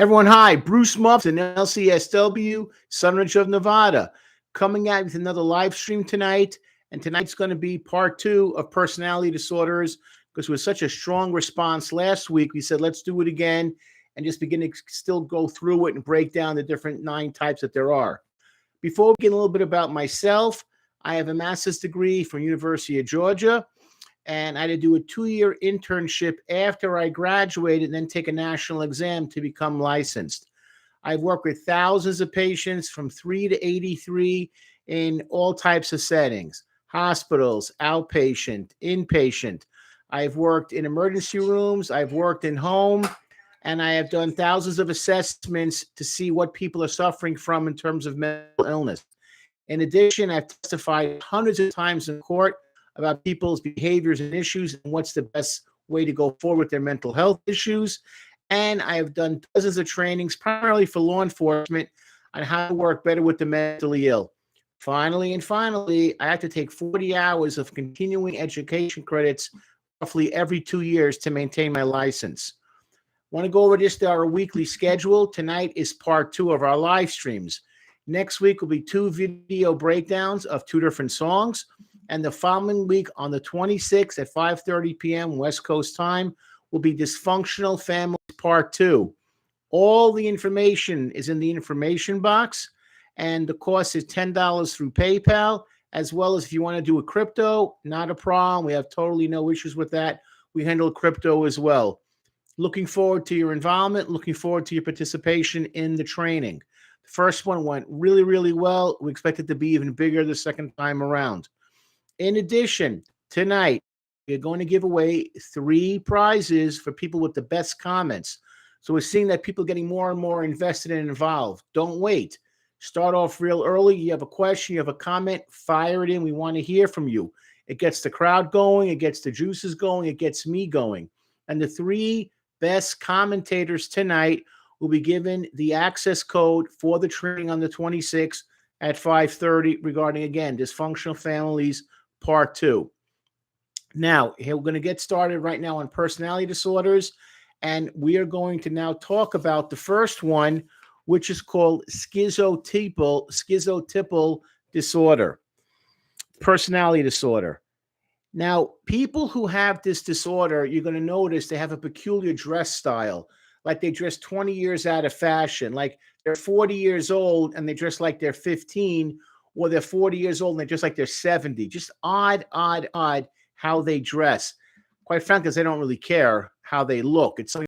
Everyone, hi. Bruce Muffs and LCSW, Sunridge of Nevada, coming out with another live stream tonight. And tonight's going to be part 2 of personality disorders because with such a strong response last week, we said, let's do it again and just begin to still go through it and break down the different 9 types that there are. Before we get a little bit about myself, I have a master's degree from University of Georgia. And I had to do a 2-year internship after I graduated and then take a national exam to become licensed. I've worked with thousands of patients from 3 to 83 in all types of settings, hospitals, outpatient, inpatient. I've worked in emergency rooms, I've worked in home, and I have done thousands of assessments to see what people are suffering from in terms of mental illness. In addition, I've testified hundreds of times in court about people's behaviors and issues and what's the best way to go forward with their mental health issues. And I have done dozens of trainings, primarily for law enforcement, on how to work better with the mentally ill. Finally, I have to take 40 hours of continuing education credits roughly every 2 years to maintain my license. I want to go over just our weekly schedule. Tonight is part 2 of our live streams. Next week will be 2 video breakdowns of 2 different songs. And the following week on the 26th at 5:30 p.m. West Coast time will be Dysfunctional Families Part 2. All the information is in the information box, and the cost is $10 through PayPal, as well as if you want to do a crypto, not a problem. We have totally no issues with that. We handle crypto as well. Looking forward to your involvement, looking forward to your participation in the training. The first one went really, really well. We expect it to be even bigger the second time around. In addition, tonight, we're going to give away 3 prizes for people with the best comments. So we're seeing that people are getting more and more invested and involved. Don't wait. Start off real early. You have a question, you have a comment, fire it in. We want to hear from you. It gets the crowd going. It gets the juices going. It gets me going. And the 3 best commentators tonight will be given the access code for the training on the 26th at 5:30 regarding, again, Dysfunctional Families Part 2. Now, here we're going to get started right now on personality disorders, and we are going to now talk about the first one, which is called schizotypal disorder, personality disorder. Now, people who have this disorder, you're going to notice they have a peculiar dress style, like they dress 20 years out of fashion, like they're 40 years old and they dress like they're 15, or they're 40 years old and they're just like they're 70. Just odd how they dress. Quite frankly, they don't really care how they look. It's something